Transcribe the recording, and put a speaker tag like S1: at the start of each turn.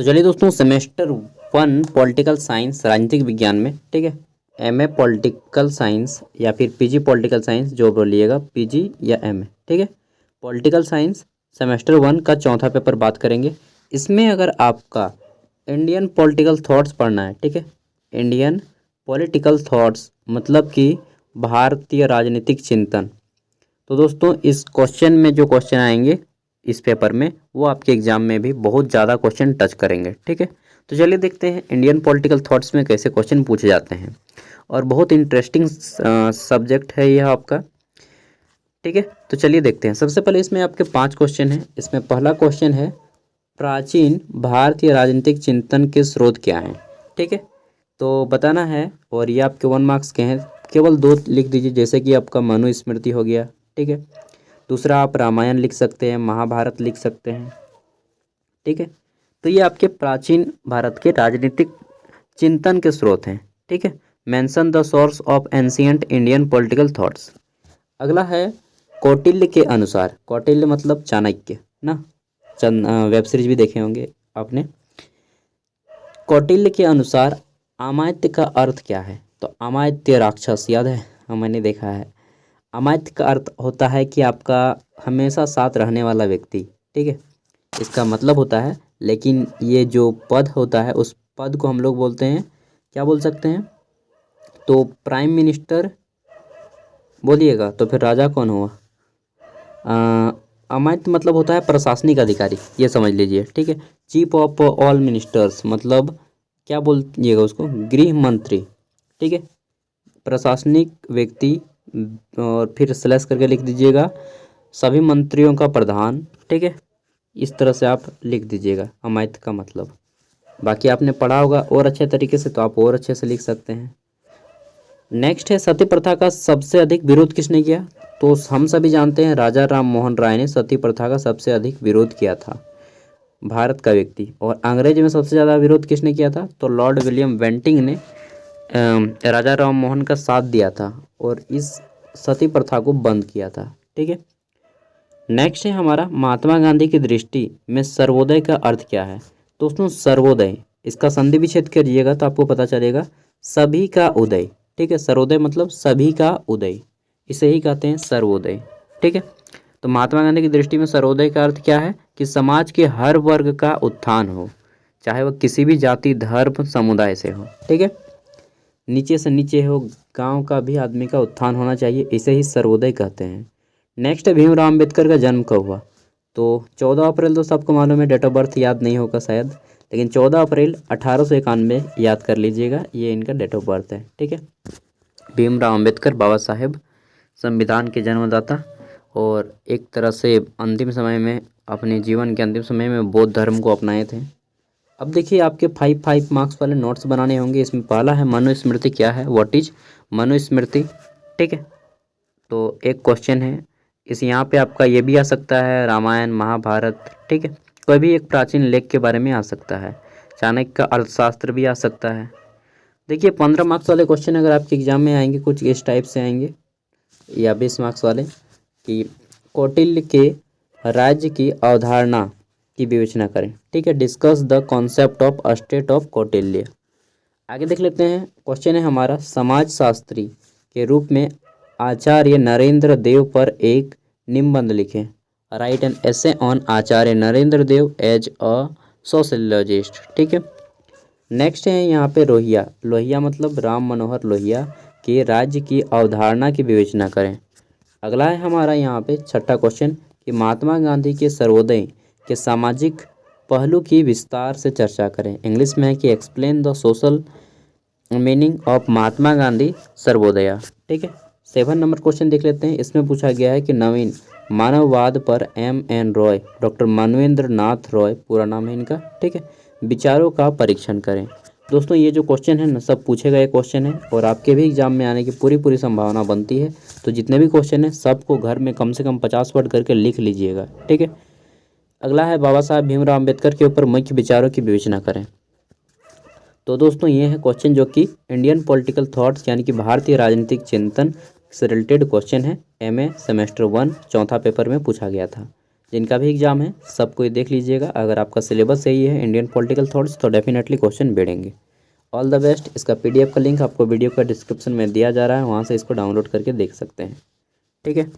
S1: तो चलिए दोस्तों, सेमेस्टर 1 पॉलिटिकल साइंस राजनीतिक विज्ञान में, ठीक है, एमए पॉलिटिकल साइंस या फिर पीजी पॉलिटिकल साइंस, जो बोलिएगा पीजी या एमए, ठीक है। पॉलिटिकल साइंस सेमेस्टर 1 का चौथा पेपर बात करेंगे। इसमें अगर आपका इंडियन पॉलिटिकल थॉट्स पढ़ना है, ठीक है, इंडियन पॉलिटिकल थॉट्स मतलब कि भारतीय राजनीतिक चिंतन, तो दोस्तों इस क्वेश्चन में जो क्वेश्चन आएंगे इस पेपर में वो आपके एग्जाम में भी बहुत ज़्यादा क्वेश्चन टच करेंगे, ठीक है। तो चलिए देखते हैं इंडियन पॉलिटिकल थॉट्स में कैसे क्वेश्चन पूछे जाते हैं, और बहुत इंटरेस्टिंग सब्जेक्ट है यह आपका, ठीक है। तो चलिए देखते हैं। सबसे पहले इसमें आपके 5 क्वेश्चन हैं। इसमें पहला क्वेश्चन है, प्राचीन भारतीय राजनीतिक चिंतन के स्रोत क्या हैं, ठीक है, तो बताना है। और ये आपके 1 मार्क्स के हैं, केवल 2 लिख दीजिए, जैसे कि आपका मनुस्मृति हो गया, ठीक है। दूसरा आप रामायण लिख सकते हैं, महाभारत लिख सकते हैं, ठीक है। तो ये आपके प्राचीन भारत के राजनीतिक चिंतन के स्रोत हैं, ठीक है। Mention the source of ancient Indian political thoughts. अगला है कौटिल्य के अनुसार। कौटिल्य मतलब चाणक्य ना, वेब सीरीज भी देखे होंगे आपने। कौटिल्य के अनुसार अमात्य का अर्थ क्या है, तो अमात्य राक्षस, याद है, मैंने देखा है। अमात्य का अर्थ होता है कि आपका हमेशा साथ रहने वाला व्यक्ति, ठीक है, इसका मतलब होता है। लेकिन ये जो पद होता है उस पद को हम लोग बोलते हैं, क्या बोल सकते हैं, तो प्राइम मिनिस्टर बोलिएगा तो फिर राजा कौन हुआ। अमात्य मतलब होता है प्रशासनिक अधिकारी, ये समझ लीजिए, ठीक है। चीफ ऑफ ऑल मिनिस्टर्स मतलब क्या बोलिएगा उसको, गृह मंत्री, ठीक है, प्रशासनिक व्यक्ति, और फिर स्लैश करके लिख दीजिएगा सभी मंत्रियों का प्रधान, ठीक है। इस तरह से आप लिख दीजिएगा अमात्य का मतलब। बाकी आपने पढ़ा होगा और अच्छे तरीके से, तो आप और अच्छे से लिख सकते हैं। नेक्स्ट है, सती प्रथा का सबसे अधिक विरोध किसने किया, तो हम सभी जानते हैं राजा राम मोहन राय ने सती प्रथा का सबसे अधिक विरोध किया था, भारत का व्यक्ति। और अंग्रेज में सबसे ज़्यादा विरोध किसने किया था, तो लॉर्ड विलियम बेंटिंग ने राजा राम मोहन का साथ दिया था और इस सती प्रथा को बंद किया था, ठीक है। नेक्स्ट है हमारा, महात्मा गांधी की दृष्टि में सर्वोदय का अर्थ क्या है। दोस्तों सर्वोदय, इसका संधि विच्छेद करिएगा तो आपको पता चलेगा सभी का उदय, ठीक है। सर्वोदय मतलब सभी का उदय, इसे ही कहते हैं सर्वोदय, ठीक है। तो महात्मा गांधी की दृष्टि में सर्वोदय का अर्थ क्या है, कि समाज के हर वर्ग का उत्थान हो, चाहे वह किसी भी जाति धर्म समुदाय से हो, ठीक है, नीचे से नीचे हो, गांव का भी आदमी का उत्थान होना चाहिए, इसे ही सर्वोदय कहते हैं। नेक्स्ट है, भीमराव अम्बेडकर का जन्म कब हुआ, तो 14 अप्रैल, तो सबको मालूम है, डेट ऑफ बर्थ याद नहीं होगा शायद, लेकिन 14 अप्रैल 1891 याद कर लीजिएगा, ये इनका डेट ऑफ बर्थ है, ठीक है। भीमराव अम्बेडकर, बाबा साहेब, संविधान के जन्मदाता, और एक तरह से अंतिम समय में, अपने जीवन के अंतिम समय में बौद्ध धर्म को अपनाए थे। अब देखिए आपके 5 मार्क्स वाले नोट्स बनाने होंगे। इसमें पहला है, मनुस्मृति क्या है, व्हाट इज मनुस्मृति, ठीक है। तो एक क्वेश्चन है इस, यहाँ पे आपका ये भी आ सकता है, रामायण महाभारत, ठीक है, कोई भी एक प्राचीन लेख के बारे में आ सकता है। चाणक्य का अर्थशास्त्र भी आ सकता है। देखिए 15 मार्क्स वाले क्वेश्चन अगर आपके एग्जाम में आएंगे कुछ इस टाइप से आएंगे, या 20 मार्क्स वाले, कि कौटिल्य के राज्य की अवधारणा की विवेचना करें, ठीक है, discuss the concept of state of Kautilya. आगे देख लेते हैं। क्वेश्चन है हमारा, समाजशास्त्री के रूप में आचार्य नरेंद्र देव पर एक निबंध लिखें। Write an essay on Acharya Narendra Dev as a socialist, ठीक है। नेक्स्ट है यहाँ पे लोहिया। लोहिया मतलब राम मनोहर लोहिया के राज्य की अवधारणा की विवेचना करें। अगला है हमारा यहाँ पे छठा क्वेश्चन, कि महात्मा गांधी के सर्वोदय के सामाजिक पहलू की विस्तार से चर्चा करें। इंग्लिश में है कि explain the social meaning of Mahatma Gandhi Sarvodaya, ठीक है। 7 नंबर क्वेश्चन देख लेते हैं। इसमें पूछा गया है कि नवीन मानववाद पर M.N. रॉय, डॉक्टर मानवेंद्र नाथ रॉय पूरा नाम है इनका, ठीक है, विचारों का परीक्षण करें। दोस्तों ये जो क्वेश्चन है ना, सब पूछे गए क्वेश्चन है, और आपके भी एग्जाम में आने की पूरी संभावना बनती है। तो जितने भी क्वेश्चन है सबको घर में कम से कम 50 वर्ड करके लिख लीजिएगा, ठीक है। अगला है, बाबा साहब भीमराव अम्बेडकर के ऊपर मुख्य विचारों की विवेचना करें। तो दोस्तों ये है क्वेश्चन जो कि इंडियन पॉलिटिकल थॉट्स यानी कि भारतीय राजनीतिक चिंतन से रिलेटेड क्वेश्चन है। MA सेमेस्टर 1 चौथा पेपर में पूछा गया था। जिनका भी एग्जाम है सबको ये देख लीजिएगा। अगर आपका सिलेबस सही है इंडियन पॉलिटिकल थॉट्स तो डेफिनेटली क्वेश्चन बढ़ेंगे। All the best. इसका PDF का लिंक आपको वीडियो का डिस्क्रिप्शन में दिया जा रहा है, वहाँ से इसको डाउनलोड करके देख सकते हैं। ठीक है।